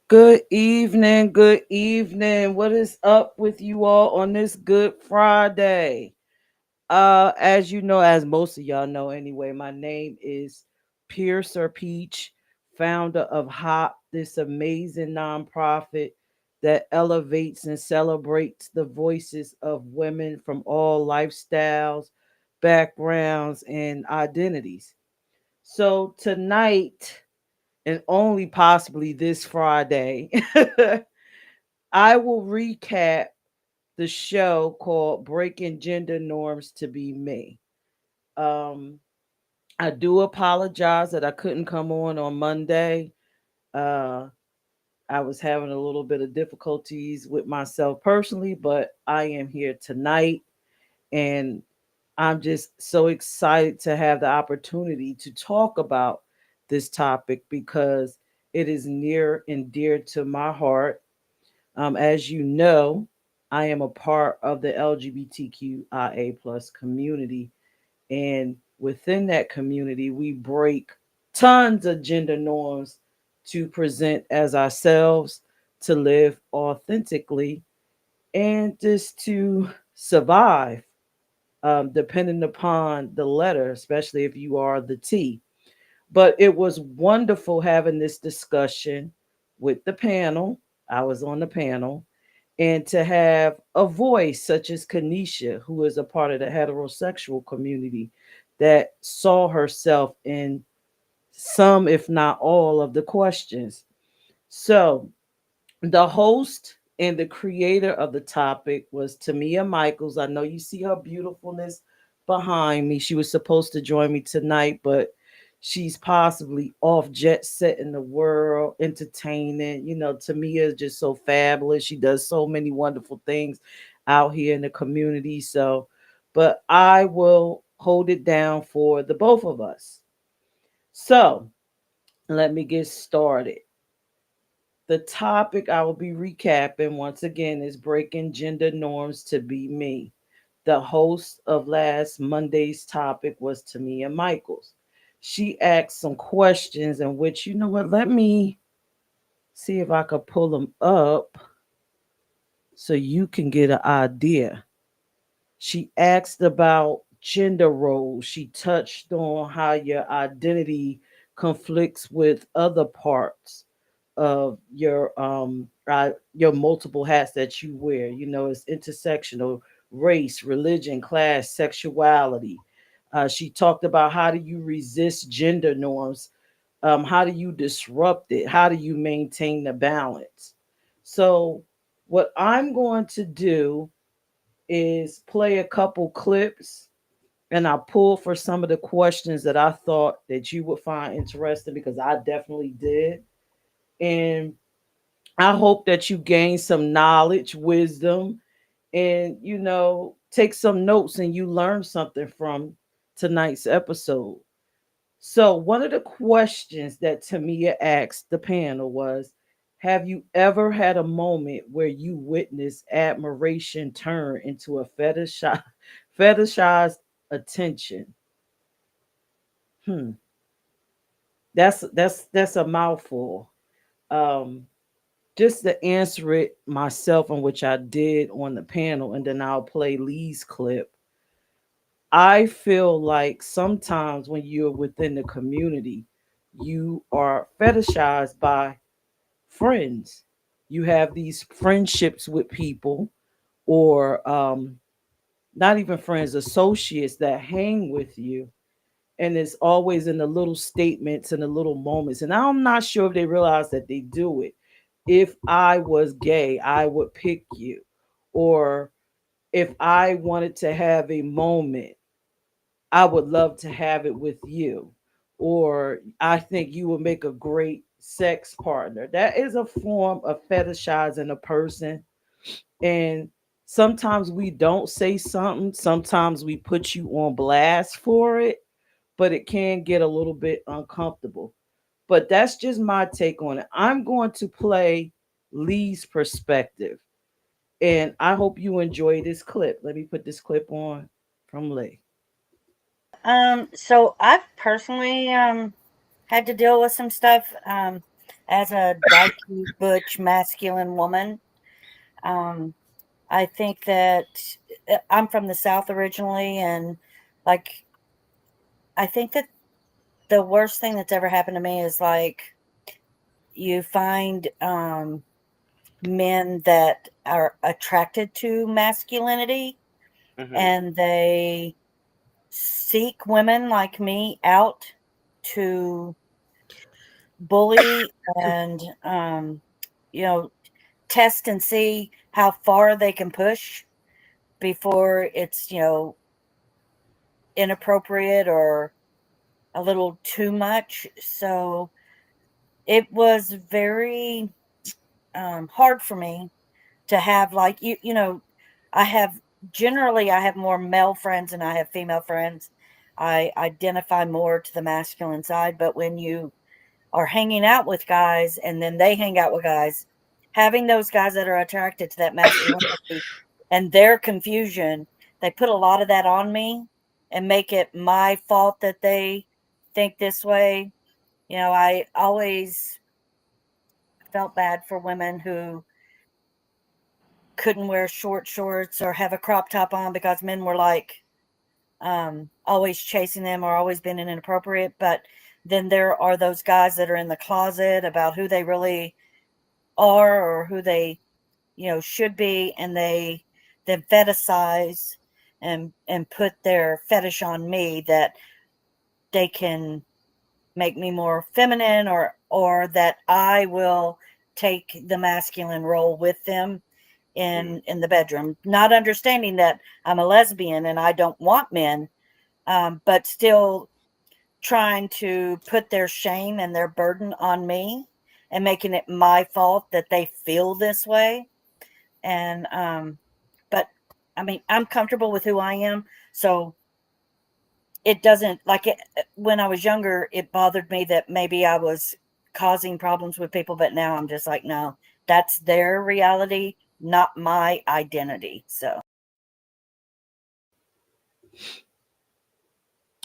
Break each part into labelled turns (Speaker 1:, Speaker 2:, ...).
Speaker 1: Good evening. Good evening. What is up with you all on this Good Friday? As you know, as most of y'all know anyway, my name is Pierce or Peach, founder of H.O.P, this amazing nonprofit that elevates and celebrates the voices of women from all lifestyles, backgrounds, and identities. So tonight, and only possibly this Friday, I will recap the show called Breaking Gender Norms to Be Me. Um, I do apologize that I couldn't come on Monday. Uh, I was having a little bit of difficulties with myself personally, but I am here tonight and I'm just so excited to have the opportunity to talk about this topic because it is near and dear to my heart. As you know, I am a part of the LGBTQIA plus community, and within that community, we break tons of gender norms to present as ourselves, to live authentically, and just to survive, depending upon the letter, especially if you are the T. But it was wonderful having this discussion with the panel. I was on the panel, and to have a voice such as Kanisha, who is a part of the heterosexual community, that saw herself in some, if not all, of the questions. So, the host and the creator of the topic was Tamia Michaels. I know you see her beautifulness behind me. She was supposed to join me tonight, but she's possibly off jet set in the world, entertaining. You know, Tamia is just so fabulous. She does so many wonderful things out here in the community. So, but I will hold it down for the both of us. So, let me get started. The topic I will be recapping once again is Breaking Gender Norms to Be Me. The host of last Monday's topic was Tamia Michaels. She asked some questions in which, you know what, let me see if I could pull them up so you can get an idea. She asked about gender roles. She touched on how your identity conflicts with other parts of your multiple hats that you wear. You know, it's intersectional: race, religion, class, sexuality. She talked about how do you resist gender norms, how do you disrupt it, how do you maintain the balance. So, what I'm going to do is play a couple clips and I pull for some of the questions that I thought that you would find interesting because I definitely did. And I hope that you gain some knowledge, wisdom, and take some notes and you learn something from tonight's episode. So, one of the questions that Tamia asked the panel was, have you ever had a moment where you witnessed admiration turn into a fetishized attention? Hmm, that's a mouthful. Um, just to answer it myself, in which I did on the panel, and then I'll play Lee's clip. I feel like sometimes when you're within the community, you are fetishized by friends. You have these friendships with people, or not even friends, associates that hang with you. And it's always in the little statements and the little moments. And I'm not sure if they realize that they do it. If I was gay, I would pick you. Or if I wanted to have a moment, I would love to have it with you. Or I think you would make a great sex partner. That is a form of fetishizing a person. And sometimes we don't say something, sometimes we put you on blast for it, but it can get a little bit uncomfortable. But that's just my take on it. I'm going to play Lee's perspective, and I hope you enjoy this clip. Let me put this clip on from Lee.
Speaker 2: So I've personally had to deal with some stuff. as a dykey, butch, masculine woman. Um, I think that I'm from the South originally, and like, I think that the worst thing that's ever happened to me is like you find men that are attracted to masculinity
Speaker 1: Hmm.
Speaker 2: and they seek women like me out to bully and you know test and see how far they can push before it's inappropriate or a little too much. So it was very hard for me to have like I have I have more male friends than I have female friends. I identify more to the masculine side, but when you are hanging out with guys and then they hang out with guys, having those guys that are attracted to that masculinity and their confusion, they put a lot of that on me and make it my fault that they think this way. I always felt bad for women who couldn't wear short shorts or have a crop top on because men were like always chasing them or always being inappropriate. But then there are those guys that are in the closet about who they really are or who they should be, and they then fetishize and put their fetish on me that they can make me more feminine or that I will take the masculine role with them in the bedroom, not understanding that I'm a lesbian and I don't want men, but still trying to put their shame and their burden on me and making it my fault that they feel this way. And but I mean, I'm comfortable with who I am, so it doesn't like it. When I was younger, it bothered me that maybe I was causing problems with people, but now I'm just like, no, that's their reality, not my identity. So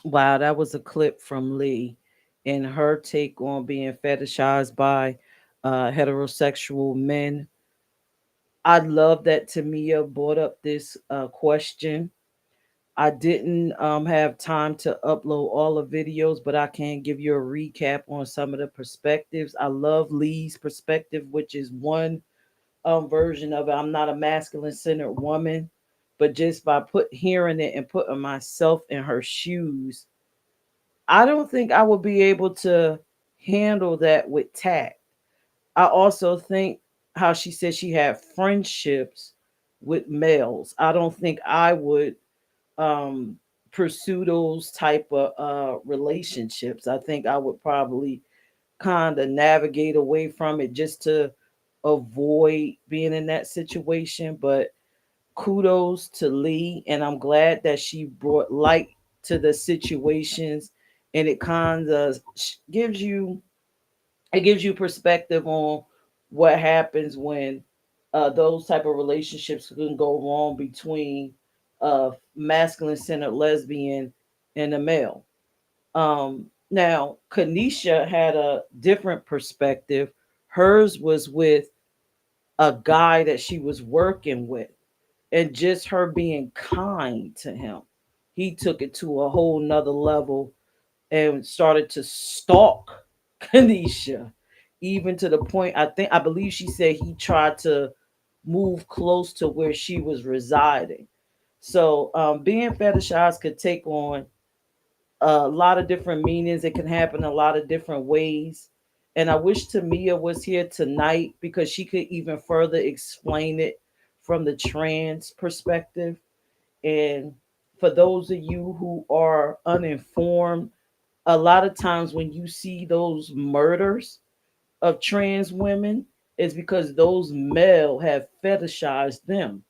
Speaker 1: Wow, that was a clip from Lee and her take on being fetishized by heterosexual men. I love that Tamia brought up this question. I didn't have time to upload all the videos, but I can give you a recap on some of the perspectives. I love Lee's perspective, which is one version of it. I'm not a masculine centered woman, but just by hearing it and putting myself in her shoes, I don't think I would be able to handle that with tact. I also think how she said she had friendships with males. I don't think I would um, pursue those type of relationships. I think I would probably kind of navigate away from it just to avoid being in that situation. But kudos to Lee, and I'm glad that she brought light to the situations, and it kind of gives you perspective on what happens when those type of relationships can go wrong between a masculine centered lesbian and a male. Now, Kanisha had a different perspective. Hers was with a guy that she was working with, and just her being kind to him, he took it to a whole nother level and started to stalk Kanisha, even to the point I believe she said he tried to move close to where she was residing. So being fetishized could take on a lot of different meanings. It can happen a lot of different ways. And I wish Tamia was here tonight because she could even further explain it from the trans perspective. And for those of you who are uninformed, a lot of times when you see those murders of trans women, it's because those male have fetishized them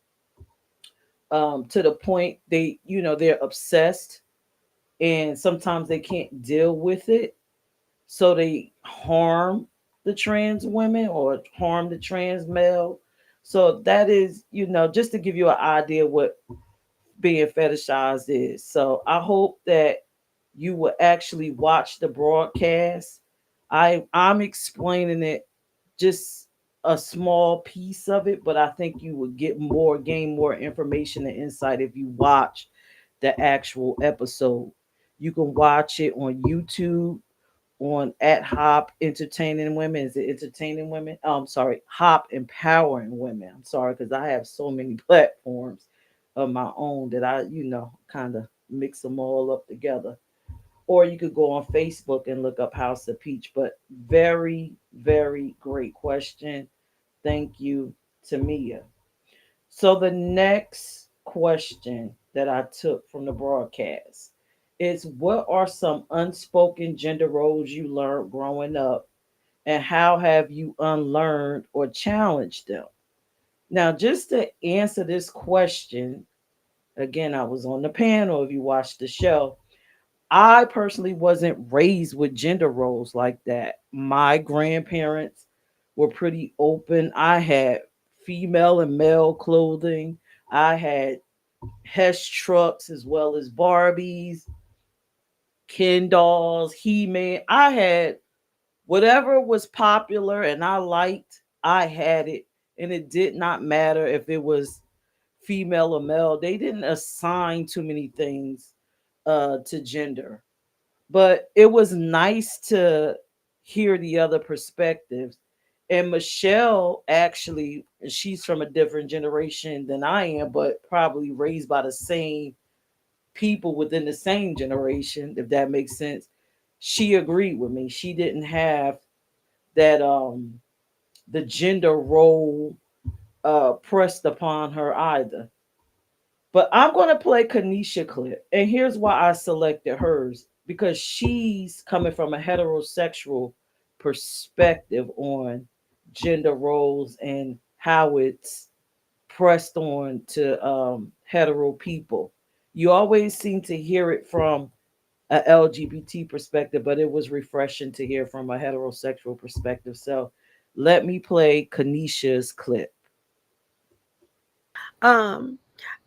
Speaker 1: to the point they're obsessed, and sometimes they can't deal with it, so they harm the trans women or harm the trans male. So that is, just to give you an idea what being fetishized is. So I hope that you will actually watch the broadcast. I'm explaining it just a small piece of it, but I think you would gain more information and insight if you watch the actual episode. You can watch it on YouTube on at Hop Entertaining Women. Is it Entertaining Women? Oh, I'm sorry, Hop Empowering Women. I'm sorry because I have so many platforms of my own that I, kind of mix them all up together. Or you could go on Facebook and look up House of Peach. But very, very great question. Thank you to Mia. So the next question that I took from the broadcast is, what are some unspoken gender roles you learned growing up, and how have you unlearned or challenged them? Now, just to answer this question, again, I was on the panel if you watched the show. I personally wasn't raised with gender roles like that. My grandparents were pretty open. I had female and male clothing. I had Hesh trucks as well as Barbies, Ken dolls, He Man. I had whatever was popular and I liked, I had it. And it did not matter if it was female or male. They didn't assign too many things to gender. But it was nice to hear the other perspectives. And Michelle, actually, she's from a different generation than I am, but probably raised by the same people within the same generation, if that makes sense. She agreed with me. She didn't have that the gender role pressed upon her either. But I'm going to play Kanisha clip. And here's why I selected hers, because she's coming from a heterosexual perspective on gender roles and how it's pressed on to hetero people. You always seem to hear it from a LGBT perspective, but it was refreshing to hear from a heterosexual perspective. So let me play Kanisha's clip.
Speaker 3: Um,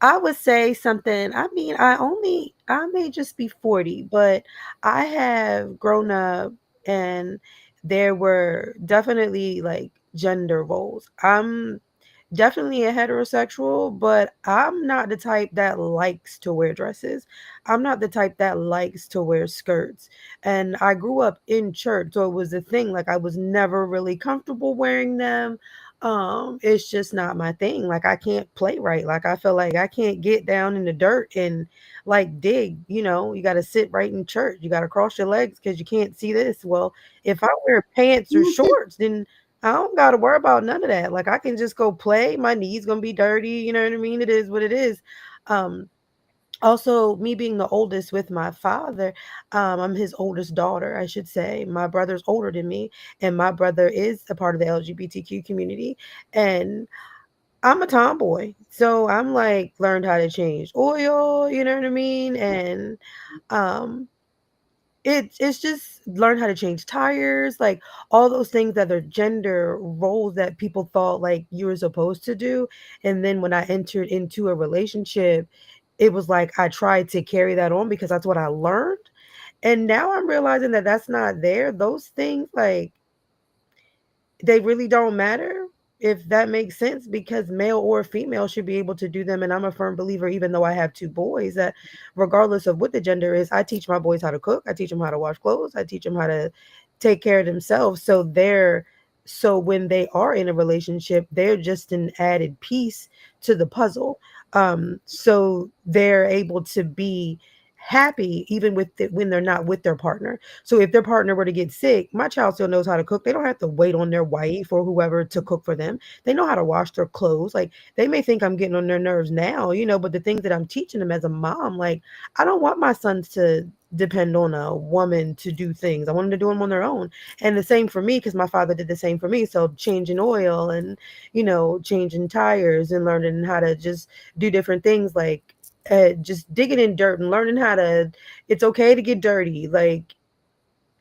Speaker 3: I would say something. I mean, I may just be 40, but I have grown up and there were definitely like gender roles. I'm definitely a heterosexual, but I'm not the type that likes to wear dresses. I'm not the type that likes to wear skirts. And I grew up in church, so it was a thing. Like I was never really comfortable wearing them. It's just not my thing. Like I can't play right. Like I feel like I can't get down in the dirt and like dig, you got to sit right in church. You got to cross your legs cuz you can't see this. Well, if I wear pants or shorts, then I don't got to worry about none of that. Like I can just go play. My knees going to be dirty, you know what I mean? It is what it is. Um Also, me being the oldest with my father, I'm his oldest daughter, I should say. My brother's older than me, and my brother is a part of the LGBTQ community. And I'm a tomboy. So I'm like learned how to change oil, you know what I mean? And um it's just learn how to change tires, like all those things that are gender roles that people thought like you were supposed to do. And then when I entered into a relationship, it was like I tried to carry that on because that's what I learned. And now I'm realizing that that's not there. Those things, like, they really don't matter, if that makes sense, because male or female should be able to do them. And I'm a firm believer, even though I have two boys, that regardless of what the gender is, I teach my boys how to cook, I teach them how to wash clothes, I teach them how to take care of themselves. So when they are in a relationship, they're just an added piece to the puzzle. So they're able to be happy even when they're not with their partner. So if their partner were to get sick, my child still knows how to cook. They don't have to wait on their wife or whoever to cook for them. They know how to wash their clothes. Like they may think I'm getting on their nerves now, but the things that I'm teaching them as a mom, like I don't want my sons to depend on a woman to do things. I want them to do them on their own. And the same for me, because my father did the same for me. So changing oil and, changing tires and learning how to just do different things, like just digging in dirt and learning how to, it's okay to get dirty. Like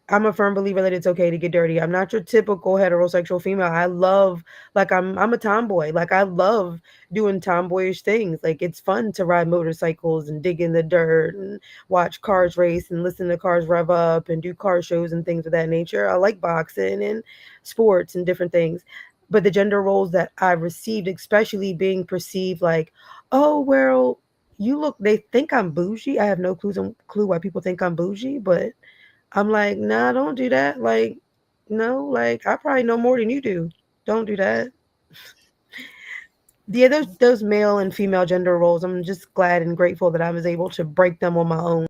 Speaker 3: I'm a firm believer that it's okay to get dirty. I'm not your typical heterosexual female. I love like I'm a tomboy. Like I love doing tomboyish things. Like it's fun to ride motorcycles and dig in the dirt and watch cars race and listen to cars rev up and do car shows and things of that nature. I like boxing and sports and different things. But the gender roles that I've received, especially being perceived like, oh well, you look they think I'm bougie. I have no clue why people think I'm bougie, but I'm like, nah, don't do that. Like, no, like I probably know more than you do. Don't do that. Yeah, those male and female gender roles, I'm just glad and grateful that I was able to break them on my own.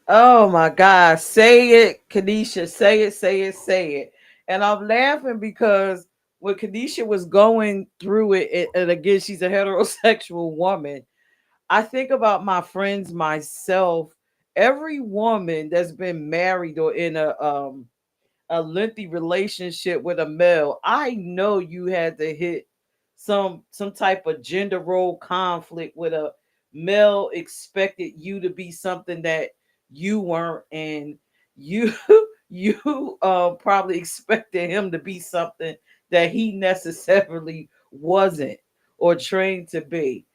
Speaker 1: Oh my God. Say it, Kanisha. Say it, say it, say it. And I'm laughing because when Kanisha was going through it, and again, she's a heterosexual woman, I think about my friends, myself, every woman that's been married or in a lengthy relationship with a male, I know you had to hit some type of gender role conflict with a male expected you to be something that you weren't, and you you probably expected him to be something that he necessarily wasn't or trained to be.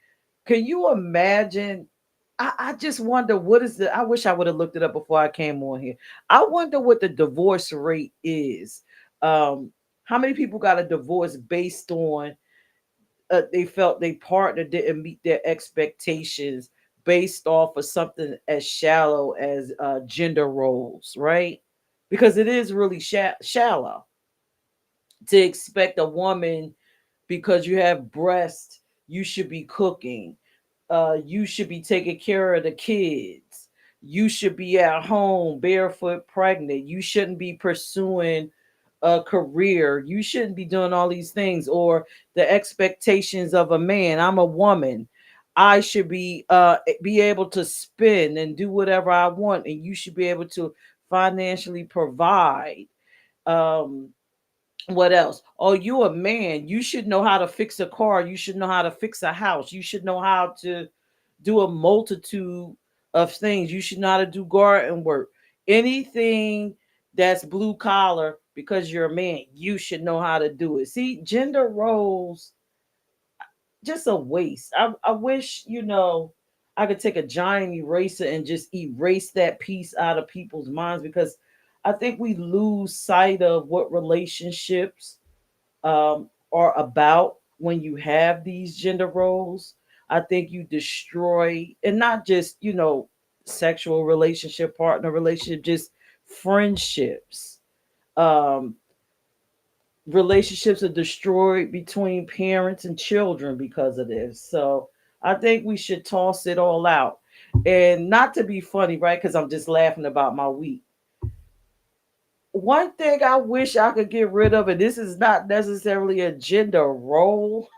Speaker 1: Can you imagine? I just wonder what is the. I wish I would have looked it up before I came on here. I wonder what the divorce rate is. Um, how many people got a divorce based on they felt their partner didn't meet their expectations based off of something as shallow as gender roles, right? Because it is really shallow to expect a woman because you have breasts, you should be cooking. You should be taking care of the kids. You should be at home barefoot pregnant. You shouldn't be pursuing a career. You shouldn't be doing all these things or the expectations of a man. I'm a woman. I should be able to spend and do whatever I want, and you should be able to financially provide. Um, what else? Oh, you a man. You should know how to fix a car. You should know how to fix a house. You should know how to do a multitude of things. You should know how to do garden work. Anything that's blue collar because you're a man, you should know how to do it. See, gender roles just a waste. I wish, I could take a giant eraser and just erase that piece out of people's minds because I think we lose sight of what relationships are about when you have these gender roles. I think you destroy, and not just, sexual relationship, partner relationship, just friendships. Um, Relationships are destroyed between parents and children because of this. So I think we should toss it all out. And not to be funny, right? Because I'm just laughing about my week. One thing I wish I could get rid of, and this is not necessarily a gender role,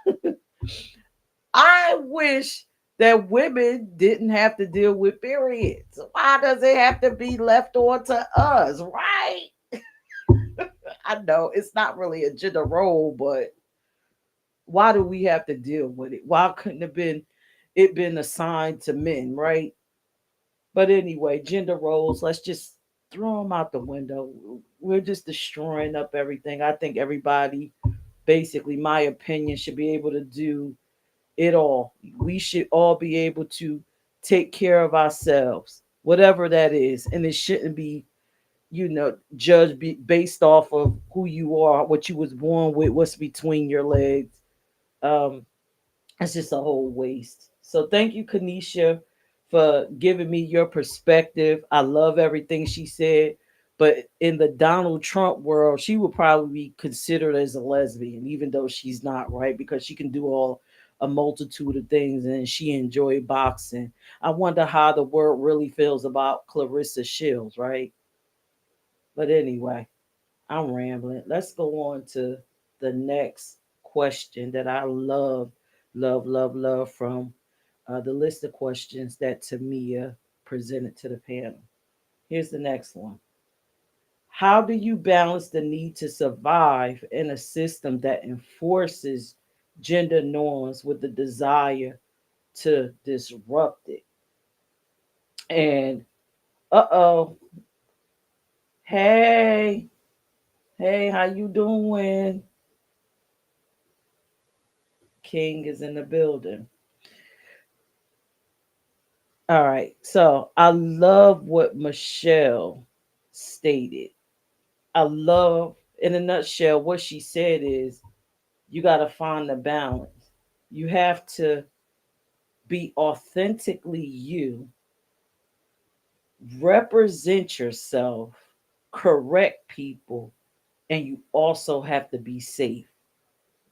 Speaker 1: I wish that women didn't have to deal with periods. Why does it have to be left on to us, right? I know it's not really a gender role, but why do we have to deal with it? Why couldn't it been assigned to men, right? But anyway, gender roles, let's just throw them out the window. We're just destroying up everything. I think everybody, basically, my opinion, should be able to do it all. We should all be able to take care of ourselves, whatever that is. And it shouldn't be, judged based off of who you are, what you was born with, what's between your legs. Um, it's just a whole waste. So thank you, Kanisha, for giving me your perspective. I love everything she said. But in the Donald Trump world, she would probably be considered as a lesbian, even though she's not, right? Because she can do all a multitude of things and she enjoyed boxing. I wonder how the world really feels about Clarissa Shields, right? But anyway, I'm rambling. Let's go on to the next question that I love from the list of questions that Tamia presented to the panel. Here's the next one. How do you balance the need to survive in a system that enforces gender norms with the desire to disrupt it. And uh-oh, hey, hey, how you doing? King is in the building. All right. So I love what Michelle stated. I love, in a nutshell, what she said is you got to find the balance. You have to be authentically you, represent yourself, correct people, and you also have to be safe.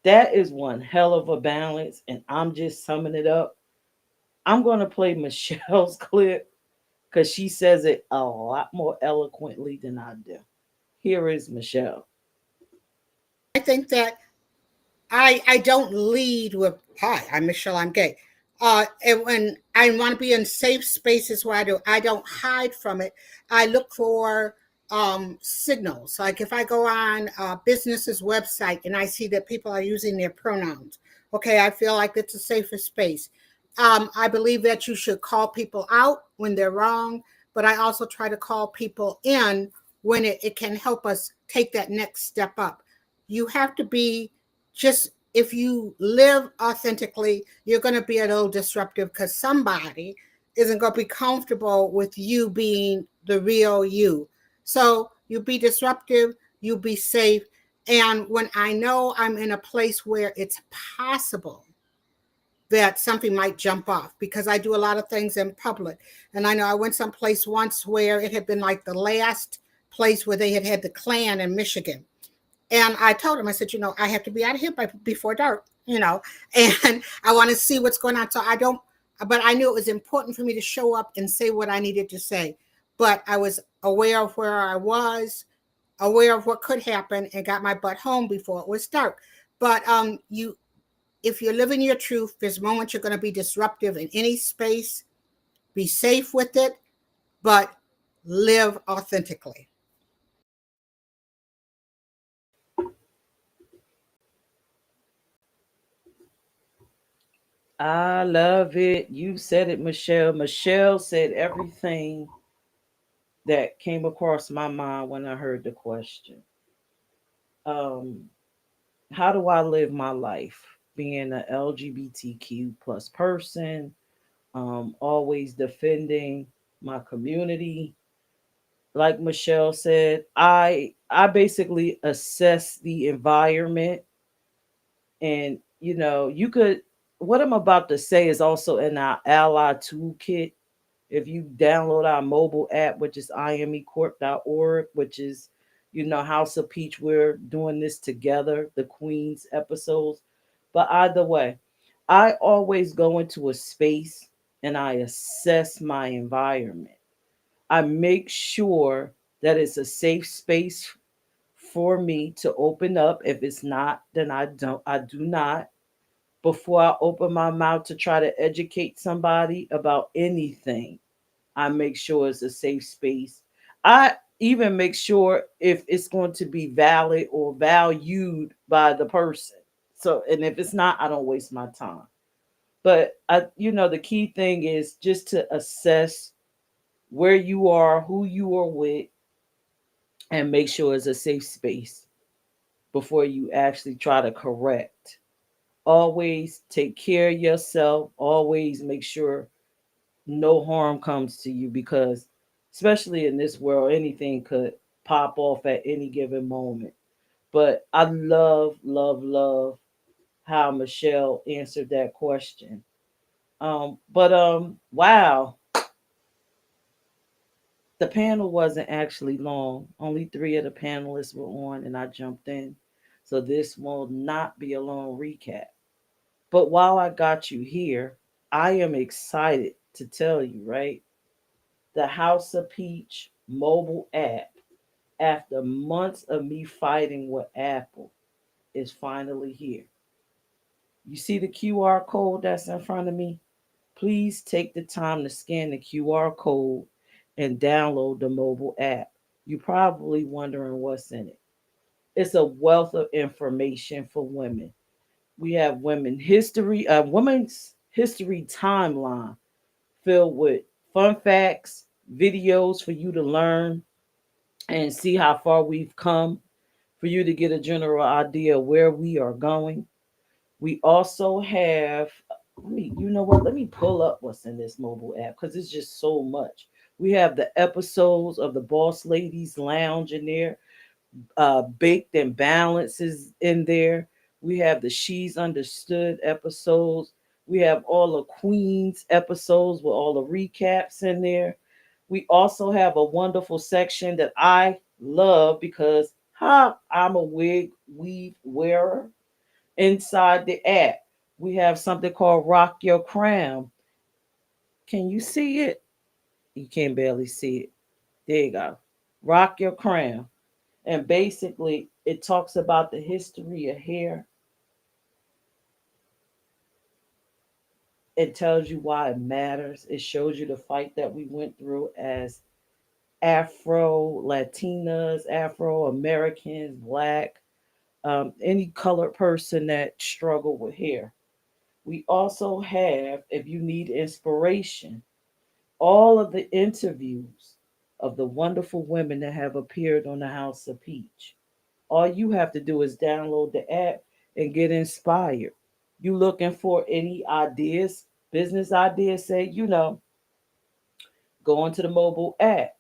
Speaker 1: That is one hell of a balance. And I'm just summing it up. I'm going to play Michelle's clip because she says it a lot more eloquently than I do. Here is Michelle.
Speaker 4: I think that I don't lead with hi, I'm Michelle, I'm gay. And when I want to be in safe spaces where I don't hide from it. I look for signals. Like if I go on a business's website and I see that people are using their pronouns, okay, I feel like it's a safer space. I believe that you should call people out when they're wrong, but I also try to call people in when it can help us take that next step up. You have to be just if you live authentically, you're going to be a little disruptive because somebody isn't going to be comfortable with you being the real you. So you be disruptive, you be safe. And when I know I'm in a place where it's possible that something might jump off, because I do a lot of things in public. And I know I went someplace once where it had been like the last place where they had had the Klan in Michigan. And I told him, I said, I have to be out of here before dark, and I want to see what's going on. So I don't, but I knew it was important for me to show up and say what I needed to say. But I was aware of where I was, aware of what could happen, and got my butt home before it was dark. But if you're living your truth, there's moments you're going to be disruptive in any space. Be safe with it, but live authentically.
Speaker 1: I love it. You said it, Michelle. Michelle said everything that came across my mind when I heard the question. Um, how do I live my life being an LGBTQ plus person? Always defending my community. Like Michelle said, I basically assess the environment, and you could, what I'm about to say is also in our ally toolkit. If you download our mobile app, which is imecorp.org, which is, House of Peach, we're doing this together, the Queen's episodes. But either way, I always go into a space and I assess my environment. I make sure that it's a safe space for me to open up. If it's not, then I do not. Before I open my mouth to try to educate somebody about anything, I make sure it's a safe space. I even make sure if it's going to be valid or valued by the person. So, and if it's not, I don't waste my time. But the key thing is just to assess where you are, who you are with, and make sure it's a safe space before you actually try to correct. Always take care of yourself. Always make sure no harm comes to you, because especially in this world, anything could pop off at any given moment. But I love, love, love how Michelle answered that question. But wow, the panel wasn't actually long. Only three of the panelists were on, and I jumped in. So this will not be a long recap. But while I got you here, I am excited to tell you, right? The House of Peach mobile app, after months of me fighting with Apple, is finally here. You see the QR code that's in front of me? Please take the time to scan the QR code and download the mobile app. You're probably wondering what's in it. It's a wealth of information for women. We have women history, women's history timeline filled with fun facts, videos for you to learn and see how far we've come, for you to get a general idea of where we are going. We also have, let me, you know what? Let me pull up what's in this mobile app because it's just so much. We have the episodes of the Boss Ladies Lounge in there, Baked and Balanced is in there. We have the She's Understood episodes. We have all the Queens episodes with all the recaps in there. We also have a wonderful section that I love because I'm a wig weave wearer. Inside the app, we have something called Rock Your Crown. Can you see it? You can barely see it. There you go. Rock Your Crown. And basically, it talks about the history of hair. It tells you why it matters. It shows you the fight that we went through as Afro Latinas, Afro Americans, Black, any colored person that struggled with hair. We also have, if you need inspiration, all of the interviews of the wonderful women that have appeared on the House of Peach. All you have to do is download the app and get inspired. You looking for any ideas, business ideas, say, go onto the mobile app.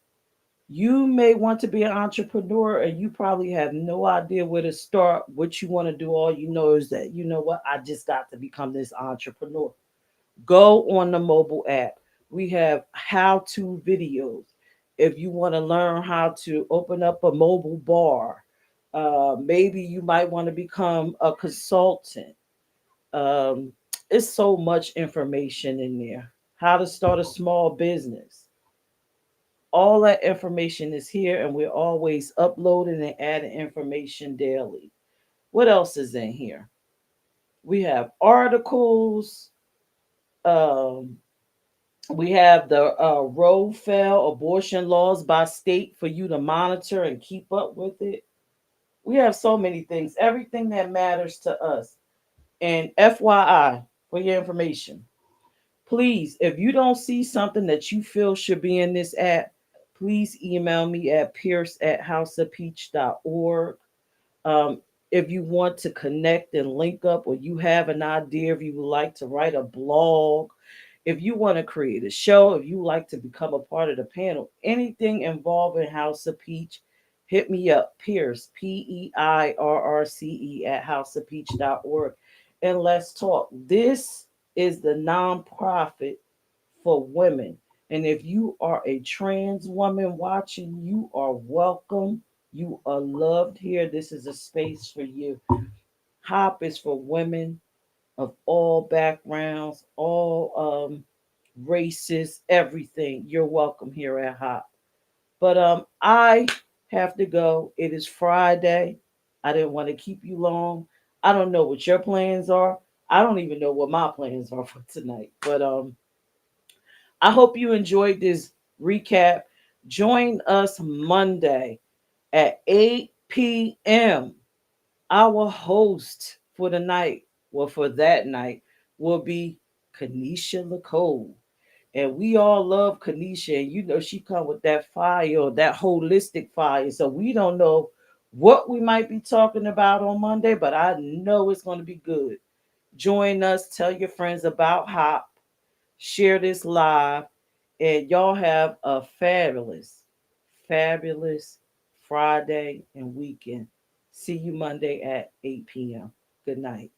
Speaker 1: You may want to be an entrepreneur and you probably have no idea where to start, what you want to do. All you know is that, you know what, I just got to become this entrepreneur. Go on the mobile app. We have how to videos. If you want to learn how to open up a mobile bar, maybe you might want to become a consultant. Um, it's so much information in there. How to start a small business. All that information is here, and we're always uploading and adding information daily. What else is in here? We have articles. Um, we have the Roe fell abortion laws by state for you to monitor and keep up with it. We have so many things, everything that matters to us. And FYI, for your information, please, if you don't see something that you feel should be in this app, please email me at pierce@houseofpeach.org. Um, if you want to connect and link up, or you have an idea, if you would like to write a blog, if you want to create a show, if you like to become a part of the panel, anything involving House of Peach, hit me up, Pierce, Peirrce at houseofpeach.org. And let's talk. This is the nonprofit for women. And if you are a trans woman watching, you are welcome. You are loved here. This is a space for you. HOP is for women of all backgrounds, all races, everything. You're welcome here at HOP. But I have to go. It is Friday. I didn't want to keep you long. I don't know what your plans are. I don't even know what my plans are for tonight. But I hope you enjoyed this recap. Join us Monday at 8 p.m. Our host for the night, well, for that night, will be Kanisha Lacole. And we all love Kanisha. And you know, she come with that fire, that holistic fire. So we don't know what we might be talking about on Monday, but I know it's going to be good. Join us. Tell your friends about HOP. Share this live. And y'all have a fabulous, fabulous Friday and weekend. See you Monday at 8 p.m. Good night.